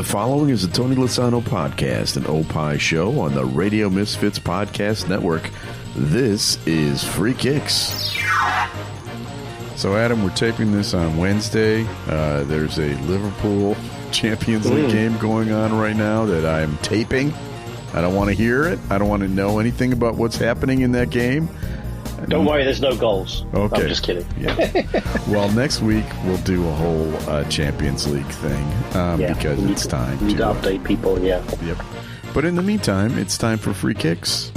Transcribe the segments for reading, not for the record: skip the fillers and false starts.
The following is the Tony Lasano podcast, an Opie show on the Radio Misfits Podcast Network. This is Free Kicks. So, Adam, we're taping this on Wednesday. There's a Liverpool Champions League game going on right now that I'm taping. I don't want to hear it. I don't want to know anything about what's happening in that game. Don't worry, there's no goals. Okay. I'm just kidding. Yeah. Well, next week we'll do a whole Champions League thing because it's time to update people. Yeah. Yep. But in the meantime, it's time for Free Kicks.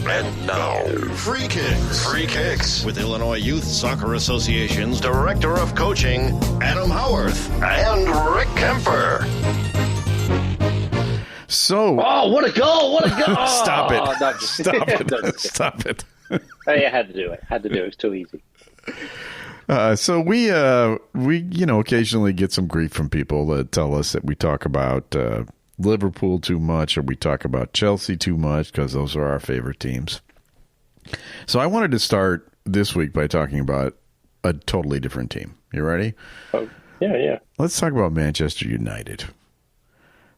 And now, Free Kicks. Free Kicks with Illinois Youth Soccer Association's Director of Coaching, Adam Howarth, and Rick Kemper. So, what a goal! What a goal! Stop it! No, Stop it! Stop it! Hey, I had to do it. It's too easy. So we occasionally get some grief from people that tell us that we talk about Liverpool too much or we talk about Chelsea too much because those are our favorite teams. So I wanted to start this week by talking about a totally different team. You ready? Oh, yeah. Let's talk about Manchester United.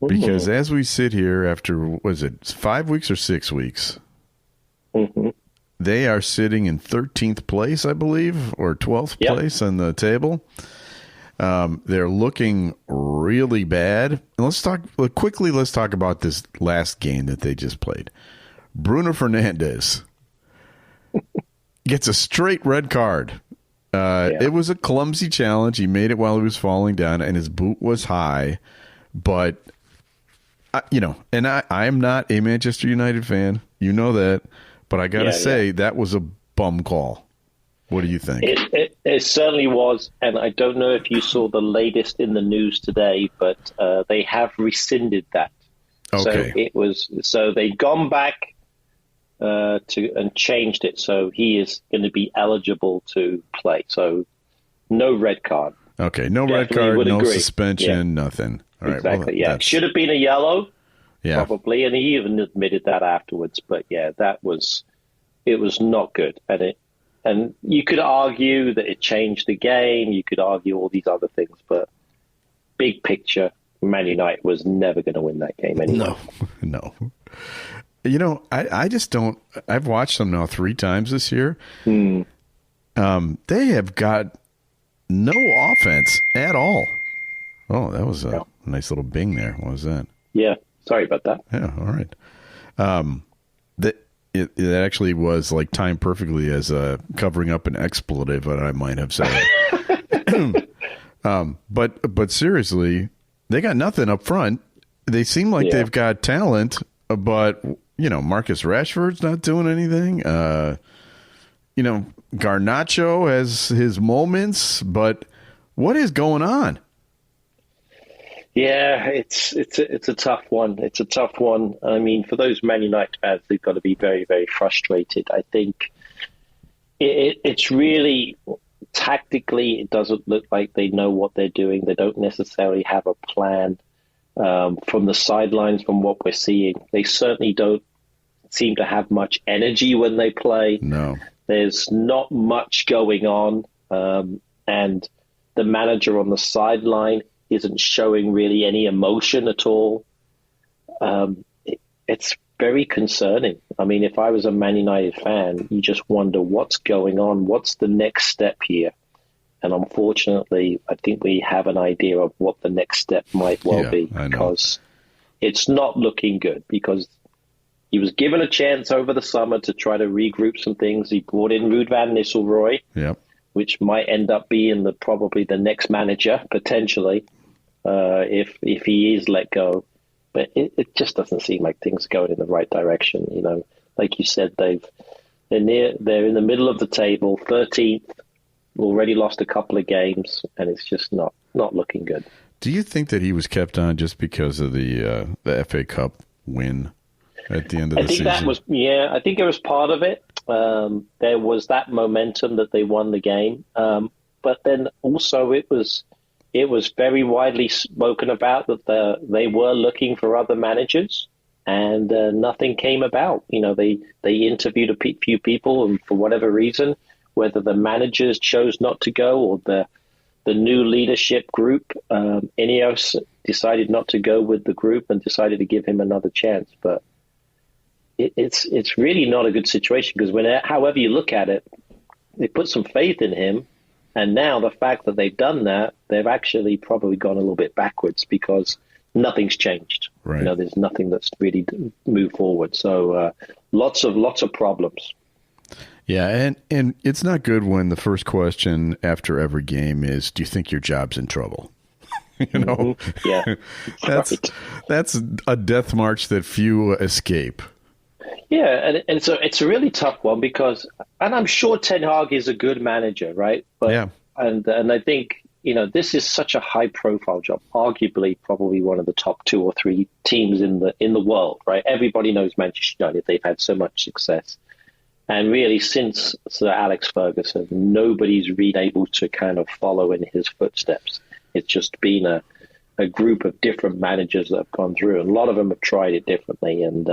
Because as we sit here after, was it 5 weeks or 6 weeks? Mm-hmm. They are sitting in 13th place, I believe, or 12th place on the table. They're looking really bad. And let's talk about this last game that they just played. Bruno Fernandes gets a straight red card. It was a clumsy challenge. He made it while he was falling down, and his boot was high. But, I am not a Manchester United fan. You know that. But I got to say, that was a bum call. What do you think? It certainly was. And I don't know if you saw the latest in the news today, but they have rescinded that. Okay. So they'd gone back and changed it. So he is going to be eligible to play. So no red card. Okay. No red card, no suspension, nothing. All right. Exactly. Well, should have been a yellow. Yeah. Probably, and he even admitted that afterwards. But it was not good, and you could argue that it changed the game. You could argue all these other things, but big picture, Man United was never going to win that game anyway. No. I just don't. I've watched them now 3 times this year. They have got no offense at all. Oh, that was a nice little bing there. What was that? Yeah. Sorry about that. Yeah, all right. That actually was like timed perfectly as covering up an expletive that I might have said. But seriously, they got nothing up front. They seem like they've got talent, but Marcus Rashford's not doing anything. Garnacho has his moments, but what is going on? Yeah, it's a tough one. It's a tough one. I mean, for those Man United fans, they've got to be very, very frustrated. I think it's really tactically, it doesn't look like they know what they're doing. They don't necessarily have a plan from the sidelines. From what we're seeing, they certainly don't seem to have much energy when they play. No, there's not much going on, and the manager on the sideline isn't showing really any emotion at all. It's very concerning. I mean, if I was a Man United fan, you just wonder what's going on. What's the next step here? And unfortunately, I think we have an idea of what the next step might well be, because it's not looking good, because he was given a chance over the summer to try to regroup some things. He brought in Ruud van Nistelrooy, which might end up being probably the next manager, potentially. If he is let go, but it just doesn't seem like things are going in the right direction. Like you said, they're in the middle of the table, 13th, already lost a couple of games, and it's just not looking good. Do you think that he was kept on just because of the FA Cup win at the end of the season? I think it was part of it. There was that momentum that they won the game, but then also it was very widely spoken about that they were looking for other managers, and nothing came about. They interviewed a few people, and for whatever reason, whether the managers chose not to go or the new leadership group, Ineos decided not to go with the group and decided to give him another chance. But it's really not a good situation because however you look at it, they put some faith in him. And now the fact that they've done that, they've actually probably gone a little bit backwards because nothing's changed. Right. There's nothing that's really moved forward. So lots of problems. Yeah, and it's not good when the first question after every game is, do you think your job's in trouble? Yeah, that's a death march that few escape. Yeah, and it's a really tough one because, and I'm sure Ten Hag is a good manager, right? But, yeah. And I think, this is such a high-profile job, arguably probably one of the top 2 or 3 teams in the world, right? Everybody knows Manchester United. They've had so much success. And really, since Sir Alex Ferguson, nobody's been able to kind of follow in his footsteps. It's just been a group of different managers that have gone through. And a lot of them have tried it differently, and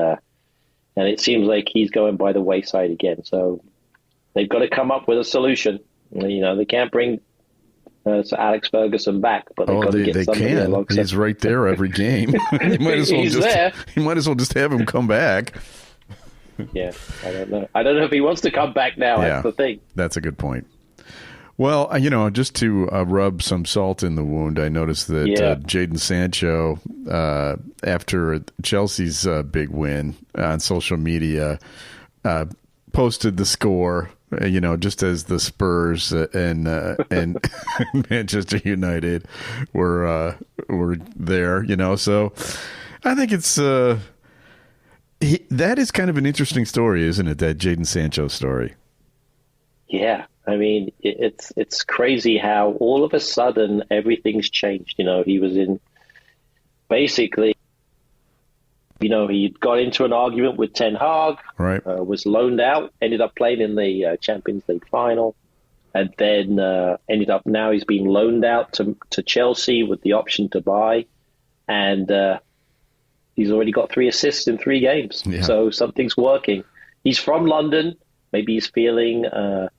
it seems like he's going by the wayside again. So they've got to come up with a solution. They can't bring Sir Alex Ferguson back, but they've got to get somebody alongside. He's right there every game. You might as well just have him come back. Yeah, I don't know. I don't know if he wants to come back now. Yeah, that's the thing. That's a good point. Well, just to rub some salt in the wound, I noticed that Jadon Sancho, after Chelsea's big win on social media, posted the score. Just as the Spurs and Manchester United were there. So I think it's that is kind of an interesting story, isn't it? That Jadon Sancho story. Yeah. I mean, it's crazy how all of a sudden everything's changed. He was in basically, he got into an argument with Ten Hag, right? Was loaned out, ended up playing in the Champions League final, and then ended up now he's been loaned out to Chelsea with the option to buy, and he's already got 3 assists in 3 games. Yeah. So something's working. He's from London. Maybe he's feeling at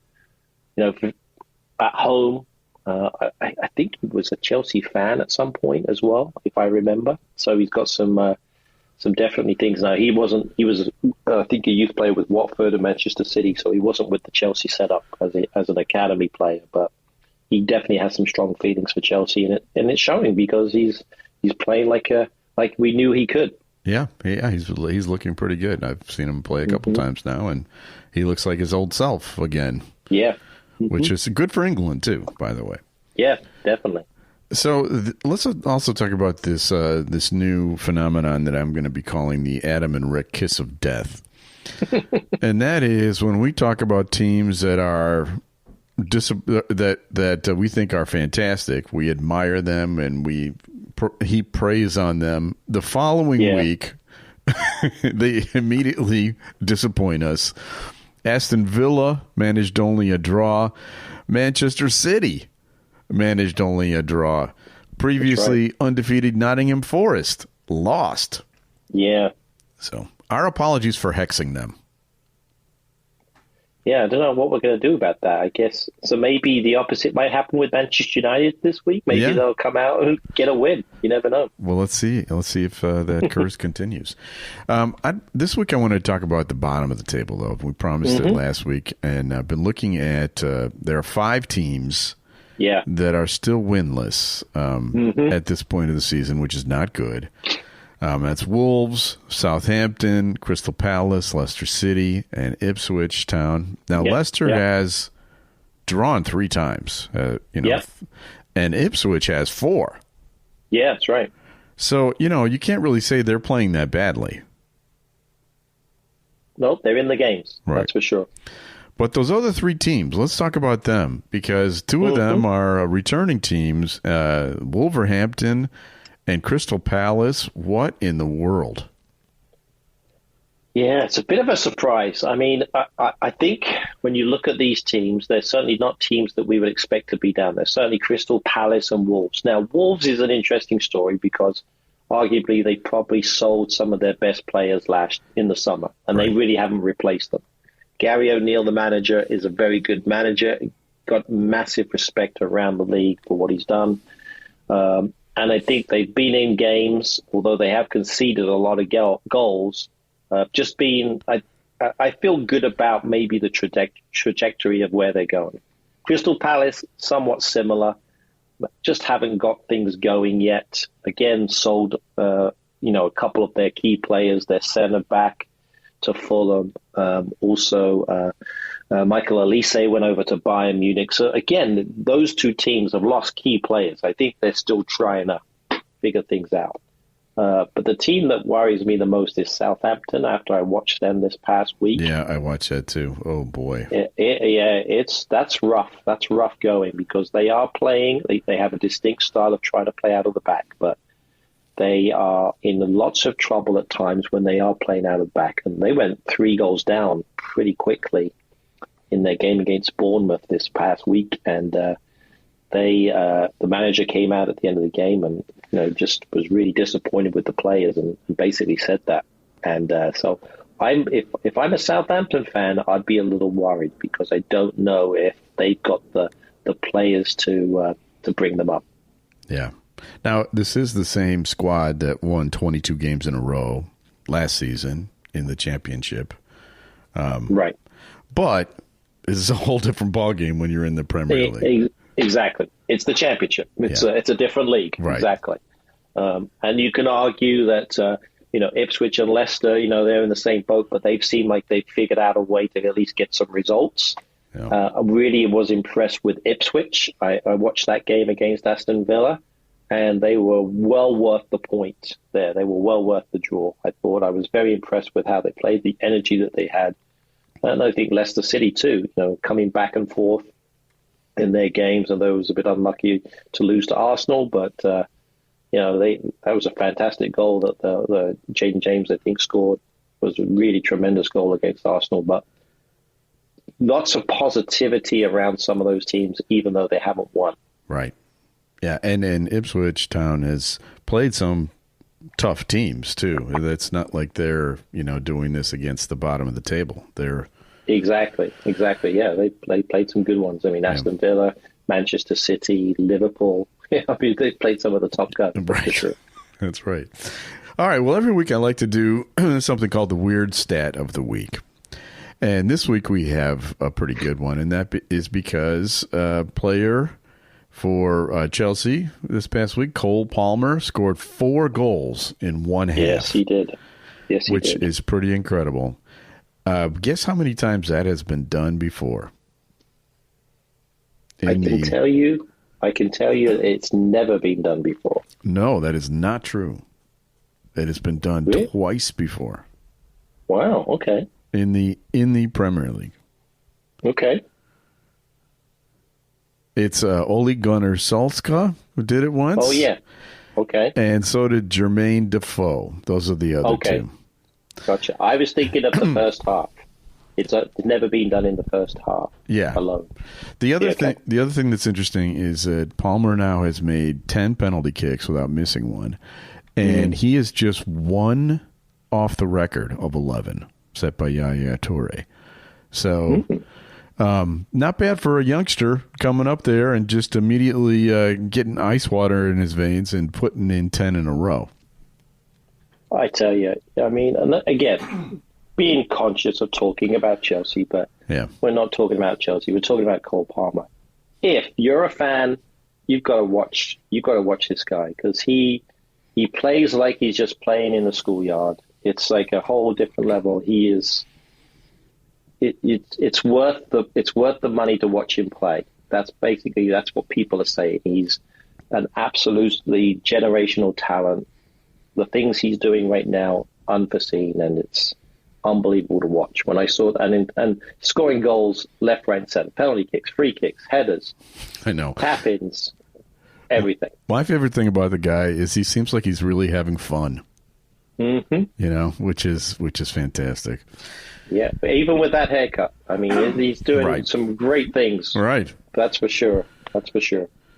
home. I think he was a Chelsea fan at some point as well, if I remember. So he's got some definitely things. Now he was I think a youth player with Watford and Manchester City, so he wasn't with the Chelsea setup as an academy player, but he definitely has some strong feelings for Chelsea, and it's showing because he's playing like we knew he could. Yeah, he's looking pretty good. I've seen him play a couple times now, and he looks like his old self again. Yeah. Which is good for England, too, by the way. Yeah, definitely. So let's also talk about this new phenomenon that I'm going to be calling the Adam and Rick kiss of death. And that is when we talk about teams that are that we think are fantastic, we admire them, and we heap praise on them. The following week, they immediately disappoint us. Aston Villa managed only a draw. Manchester City managed only a draw. Previously undefeated Nottingham Forest lost. Yeah. So our apologies for hexing them. Yeah, I don't know what we're going to do about that, I guess. So maybe the opposite might happen with Manchester United this week. Maybe they'll come out and get a win. You never know. Well, let's see. Let's see if that curse continues. This week I want to talk about the bottom of the table, though. We promised it last week, and I've been looking at there are 5 teams that are still winless at this point of the season, which is not good. That's Wolves, Southampton, Crystal Palace, Leicester City, and Ipswich Town. Now, Leicester has drawn 3 times, and Ipswich has 4. Yeah, that's right. So, you can't really say they're playing that badly. Nope, they're in the games. Right. That's for sure. But those other 3 teams, let's talk about them, because 2 of them are returning teams, Wolverhampton and Crystal Palace. What in the world? Yeah, it's a bit of a surprise. I mean, I think when you look at these teams, they're certainly not teams that we would expect to be down there. Certainly Crystal Palace and Wolves. Now, Wolves is an interesting story because arguably they probably sold some of their best players in the summer, and they really haven't replaced them. Gary O'Neill, the manager, is a very good manager, got massive respect around the league for what he's done. And I think they've been in games, although they have conceded a lot of goals. I feel good about maybe the trajectory of where they're going. Crystal Palace, somewhat similar, but just haven't got things going yet. Again, sold a couple of their key players, their centre back to Fulham. Also, Michael Elise went over to Bayern Munich. So again, those two teams have lost key players. I think they're still trying to figure things out. But the team that worries me the most is Southampton after I watched them this past week. Yeah, I watched that too. Oh, boy. That's rough. That's rough going because they are playing. They have a distinct style of trying to play out of the back, but they are in lots of trouble at times when they are playing out of the back. And they went 3 goals down pretty quickly in their game against Bournemouth this past week. And the manager came out at the end of the game and just was really disappointed with the players and basically said that. And so if I'm a Southampton fan, I'd be a little worried because I don't know if they've got the players to bring them up. Yeah. Now, this is the same squad that won 22 games in a row last season in the championship. Right. But it's a whole different ballgame when you're in the Premier League. Exactly. It's the championship. It's a different league. Right. Exactly. And you can argue that, Ipswich and Leicester, they're in the same boat, but they've seemed like they've figured out a way to at least get some results. Yeah. I really was impressed with Ipswich. I watched that game against Aston Villa, and they were well worth the point there. They were well worth the draw. I thought I was very impressed with how they played, the energy that they had. And I think Leicester City, too, coming back and forth in their games, and they was a bit unlucky to lose to Arsenal, but that was a fantastic goal that the Jayden James, I think, scored. It was a really tremendous goal against Arsenal, but lots of positivity around some of those teams, even though they haven't won. Right. Yeah, and Ipswich Town has played some tough teams too. It's not like they're doing this against the bottom of the table. They're exactly. Yeah, they played some good ones. I mean, Aston Villa, Manchester City, Liverpool. I mean, they played some of the top guys. Right. Sure. That's right. All right. Well, every week I like to do something called the Weird Stat of the Week. And this week we have a pretty good one, and that is because a player for Chelsea this past week, Cole Palmer, scored 4 goals in one half. Yes, he did. Which is pretty incredible. Guess how many times that has been done before? I can tell you it's never been done before. No, that is not true. It has been done twice before. Wow, okay. In the Premier League. Okay. It's Ole Gunnar Solskjaer who did it once. Oh, yeah. Okay. And so did Jermaine Defoe. Those are the other two. Gotcha. I was thinking of the first half. It's never been done in the first half. Yeah. Alone. The other thing that's interesting is that Palmer now has made 10 penalty kicks without missing one, and he is just one off the record of 11 set by Yaya Toure. So. Not bad for a youngster coming up there and just immediately getting ice water in his veins and putting in 10 in a row. I tell you, I mean, again, being conscious of talking about Chelsea, but we're not talking about Chelsea. We're talking about Cole Palmer. If you're a fan, you've got to watch this guy because he plays like he's just playing in the schoolyard. It's like a whole different level. He is. It's worth the money to watch him play. That's what people are saying. He's an absolutely generational talent. The things he's doing right now, unforeseen, and it's unbelievable to watch. When I saw that, and scoring goals left, right, and center, penalty kicks, free kicks, headers, I know, tap-ins, everything. My favorite thing about the guy is he seems like he's really having fun. Mm-hmm. Which is fantastic. Yeah, but even with that haircut, I mean, he's doing some great things. Right. That's for sure.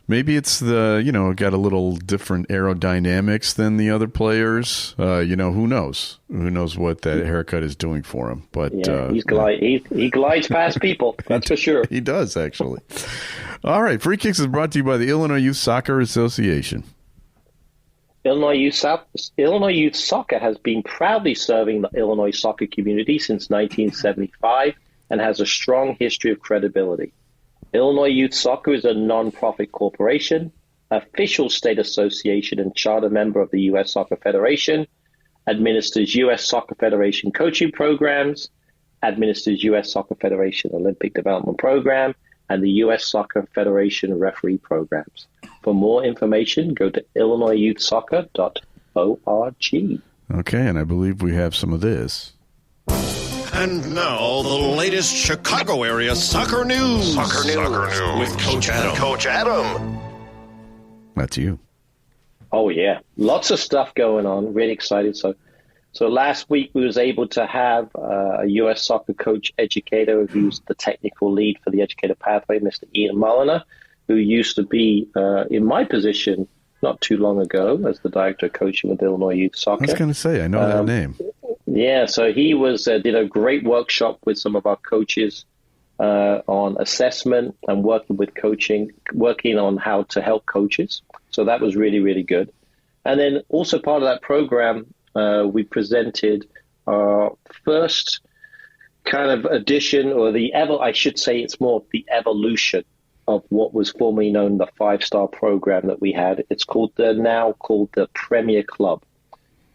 Maybe it's got a little different aerodynamics than the other players. Who knows? Who knows what that haircut is doing for him? But he glides past people. That's for sure. He does, actually. All right. Free Kicks is brought to you by the Illinois Youth Soccer Association. Illinois Youth Soccer has been proudly serving the Illinois soccer community since 1975 and has a strong history of credibility. Illinois Youth Soccer is a non-profit corporation, official state association and charter member of the U.S. Soccer Federation, administers U.S. Soccer Federation coaching programs, administers U.S. Soccer Federation Olympic Development Program, and the U.S. Soccer Federation referee programs. For more information, go to illinoisyouthsoccer.org. Okay, and I believe we have some of this. And now, the latest Chicago area soccer news. Soccer news with Coach Adam. Coach Adam. That's you. Oh, yeah. Lots of stuff going on. Really excited. So last week we was able to have a U.S. soccer coach educator who's the technical lead for the Educator Pathway, Mr. Ian Mulliner, who used to be in my position not too long ago as the director of coaching with Illinois Youth Soccer. I was going to say, I know that name. Yeah, so he did a great workshop with some of our coaches on assessment and working on how to help coaches. So that was really, really good. And then also part of that program, we presented our first kind of edition, or I should say it's more the evolution of what was formerly known the 5-star program that we had. It's now called the Premier Club.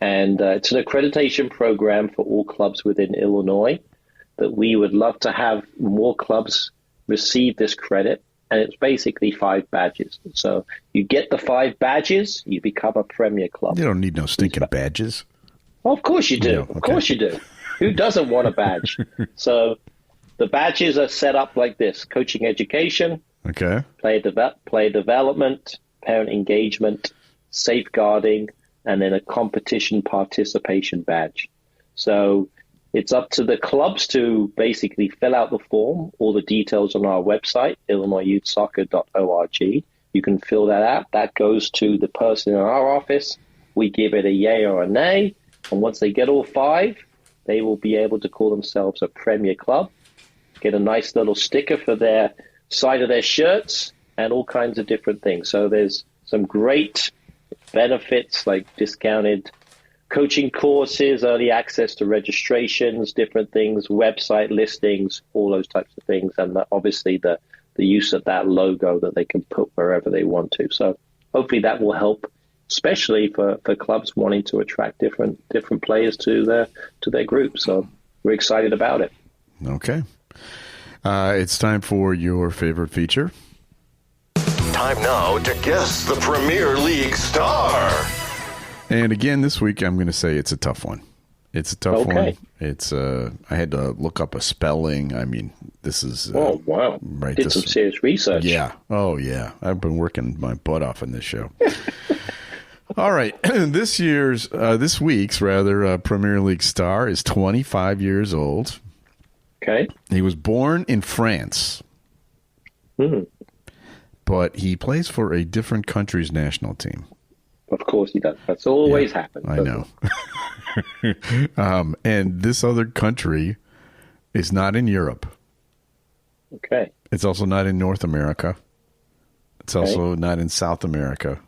And it's an accreditation program for all clubs within Illinois that we would love to have more clubs receive this credit. And it's basically 5 badges. So you get the 5 badges, you become a Premier Club. You don't need no stinking badges. Well, of course you do. No, okay. Of course you do. Who doesn't want a badge? So the badges are set up like this: coaching education, okay, player development, parent engagement, safeguarding, and then a competition participation badge. So it's up to the clubs to basically fill out the form. All the details on our website, illinoisyouthsoccer.org. You can fill that out. That goes to the person in our office. We give it a yay or a nay. And once they get all 5, they will be able to call themselves a Premier Club, get a nice little sticker for their side of their shirts, and all kinds of different things. So there's some great benefits like discounted coaching courses, early access to registrations, different things, website listings, all those types of things, and obviously the use of that logo that they can put wherever they want to. So hopefully that will help, especially for clubs wanting to attract different players to their group. So we're excited about it. Okay. It's time for your favorite feature. Time now to guess the Premier League star. And again, this week, I'm going to say it's a tough one. It's a tough one. It's I had to look up a spelling. I mean, this is oh wow! Right, did some serious research. Yeah. Oh yeah. I've been working my butt off on this show. All right. This week's Premier League star is 25 years old. Okay. He was born in France. But he plays for a different country's national team. Of course he does. That's always happened. I know. And this other country is not in Europe. Okay. It's also not in North America. It's also not in South America.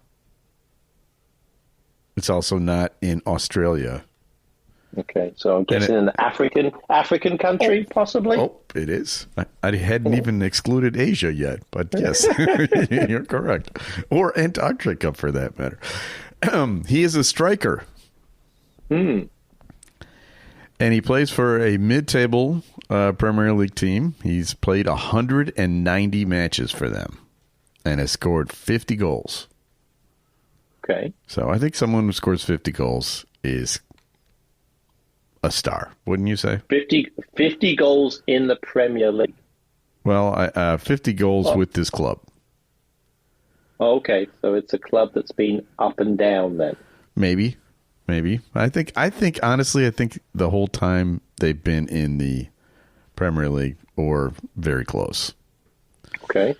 It's also not in Australia. Okay, so I'm guessing an African country, possibly? Oh, it is. I hadn't even excluded Asia yet, but yes, you're correct. Or Antarctica, for that matter. He is a striker. And he plays for a mid-table Premier League team. He's played 190 matches for them and has scored 50 goals. Okay. So I think someone who scores 50 goals is a star, wouldn't you say? 50 goals in the Premier League. Well, 50 goals with this club. Oh, okay, so it's a club that's been up and down then. Maybe. I think honestly, the whole time they've been in the Premier League or very close. Okay.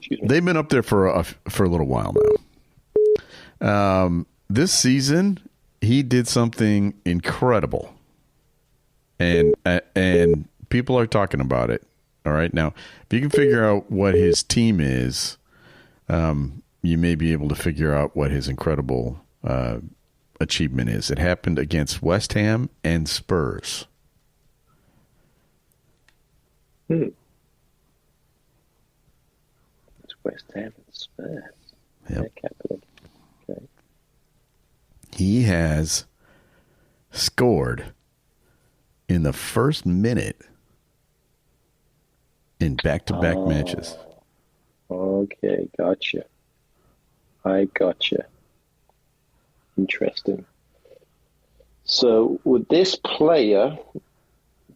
Excuse me. They've been up there for a little while now. This season, he did something incredible, and people are talking about it. All right, now if you can figure out what his team is, you may be able to figure out what his incredible achievement is. It happened against West Ham and Spurs. It's West Ham and Spurs. Yep. Okay. He has scored in the first minute in back-to-back matches. Okay, gotcha. I gotcha. Interesting. So would this player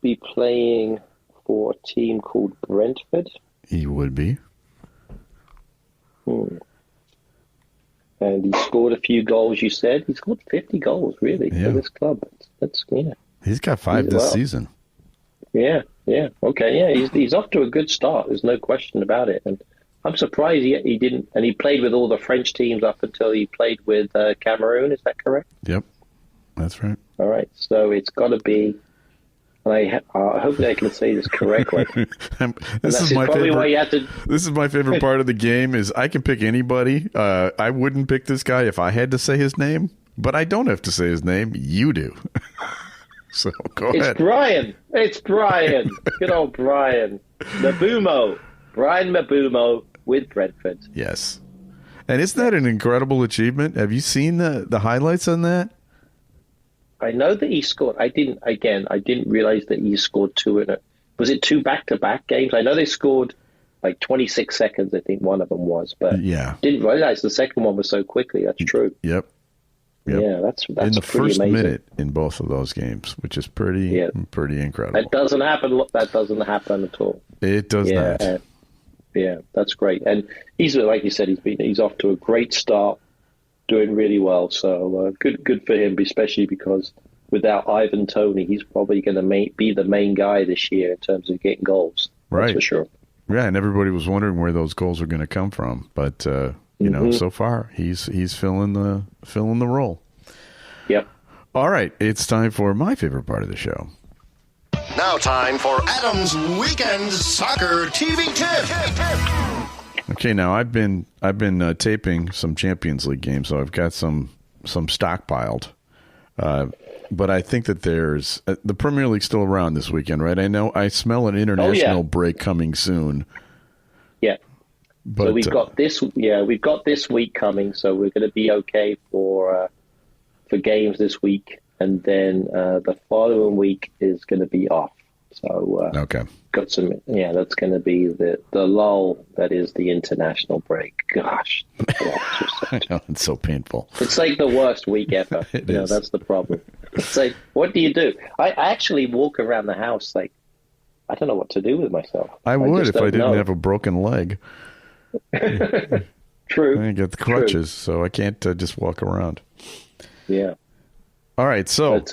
be playing for a team called Brentford? He would be. And he scored a few goals, you said? He scored 50 goals, really, for this club. That's yeah. He's got 5 this season. Yeah. Okay, yeah, he's off to a good start. There's no question about it. And I'm surprised he didn't. And he played with all the French teams up until he played with Cameroon. Is that correct? Yep, that's right. All right, so it's got to be. And hopefully I can say this correctly. This is my favorite. Why you have to... This is my favorite part of the game. Is I can pick anybody. I wouldn't pick this guy if I had to say his name, but I don't have to say his name. You do. So go ahead. It's Brian. Good old Brian Mbeumo. Brian Mbeumo with Brentford. Yes. And isn't that an incredible achievement? Have you seen the highlights on that? I know that he scored. I didn't realize that he scored 2 in it. Was it 2 back-to-back games? I know they scored like 26 seconds, I think one of them was, but didn't realize the second one was so quickly. That's true. Yep. Yeah, that's in the first amazing. minute in both of those games, which is pretty incredible. That doesn't happen. That doesn't happen at all. It does not. Yeah, that's great. And he's, like you said, he's off to a great start, doing really well. So good for him, especially because without Ivan Toney, he's probably going to be the main guy this year in terms of getting goals. Right, that's for sure. Yeah, and everybody was wondering where those goals were going to come from, but you know, so far he's filling the role. Yep. All right, it's time for my favorite part of the show. Now time for Adam's Weekend Soccer TV Tip. Okay, now I've been taping some Champions League games, so I've got some stockpiled. But I think that there's the Premier League's still around this weekend, right? I smell an international break coming soon. Yeah. But, so we've got this week coming, so we're going to be okay for games this week, and then the following week is going to be off. So okay, got some. Yeah, that's going to be the lull that is the international break. Gosh, I know, it's so painful. It's like the worst week ever. It is. That's the problem. It's like, what do you do? I actually walk around the house like I don't know what to do with myself. I would if I didn't have a broken leg. True. I get the crutches, so I can't just walk around. Yeah. All right. So,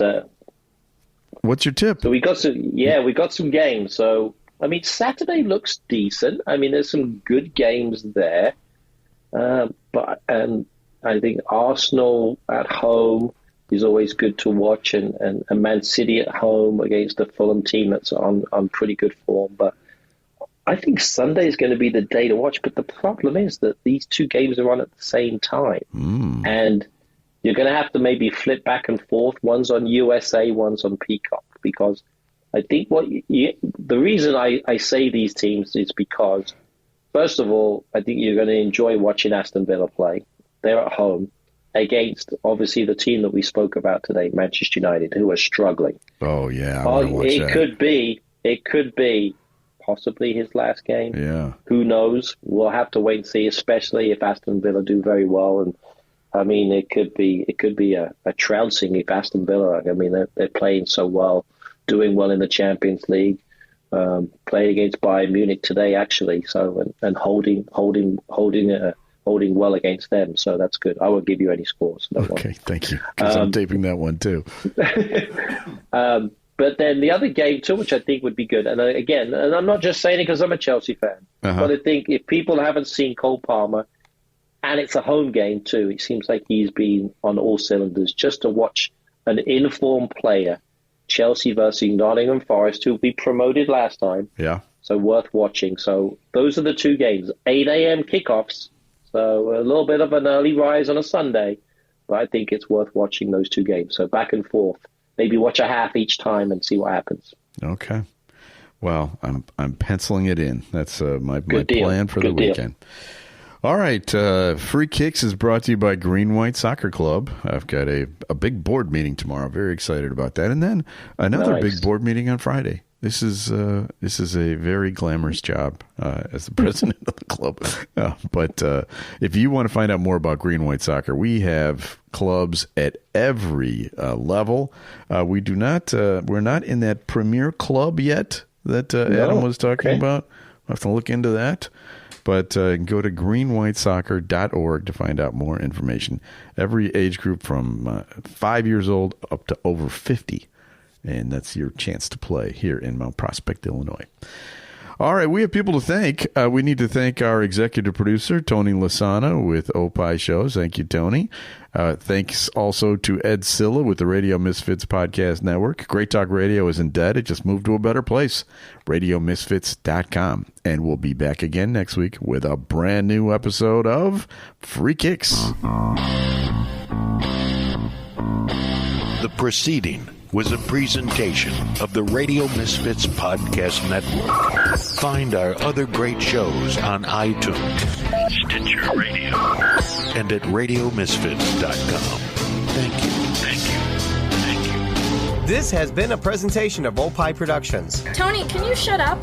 what's your tip? So we got some games. So I mean, Saturday looks decent. I mean, there's some good games there, but I think Arsenal at home is always good to watch, and Man City at home against a Fulham team that's on pretty good form. But I think Sunday is going to be the day to watch. But the problem is that these two games are on at the same time, and you're going to have to maybe flip back and forth. One's on USA, one's on Peacock, because I think the reason I say these teams is because, first of all, I think you're going to enjoy watching Aston Villa play. They're at home against, obviously, the team that we spoke about today, Manchester United, who are struggling. Oh, yeah. I want to watch that. It could be possibly his last game. Yeah. Who knows? We'll have to wait and see, especially if Aston Villa do very well. And I mean, it could be a trouncing if Aston Villa. I mean, they're playing so well, doing well in the Champions League, playing against Bayern Munich today, actually. So and holding well against them. So that's good. I won't give you any scores. Okay, thank you. Because I'm taping that one too. But then the other game too, which I think would be good, and again, and I'm not just saying it because I'm a Chelsea fan, but I think if people haven't seen Cole Palmer, and it's a home game too, it seems like he's been on all cylinders. Just to watch an informed player, Chelsea versus Nottingham Forest, who we promoted last time. Yeah. So worth watching. So those are the two games, 8 a.m. kickoffs. So a little bit of an early rise on a Sunday, but I think it's worth watching those two games. So back and forth. Maybe watch a half each time and see what happens. Okay. Well, I'm penciling it in. That's my plan for the weekend. All right. Free Kicks is brought to you by Green White Soccer Club. I've got a big board meeting tomorrow. Very excited about that. And then another big board meeting on Friday. This is a very glamorous job as the president of the club. But if you want to find out more about Green White Soccer, we have clubs at every level. We're not in that premier club yet that Adam was talking about. We'll have to look into that. But go to greenwhitesoccer.org to find out more information. Every age group from 5 years old up to over 50. And that's your chance to play here in Mount Prospect, Illinois. All right, we have people to thank. We need to thank our executive producer, Tony Lasana, with Opie Shows. Thank you, Tony. Thanks also to Ed Silla with the Radio Misfits Podcast Network. Great Talk Radio isn't dead. It just moved to a better place, radiomisfits.com. And we'll be back again next week with a brand new episode of Free Kicks. The proceeding was a presentation of the Radio Misfits Podcast Network. Find our other great shows on iTunes, Stitcher Radio, and at radiomisfits.com. Thank you. Thank you. Thank you. This has been a presentation of Opie Productions. Tony, can you shut up?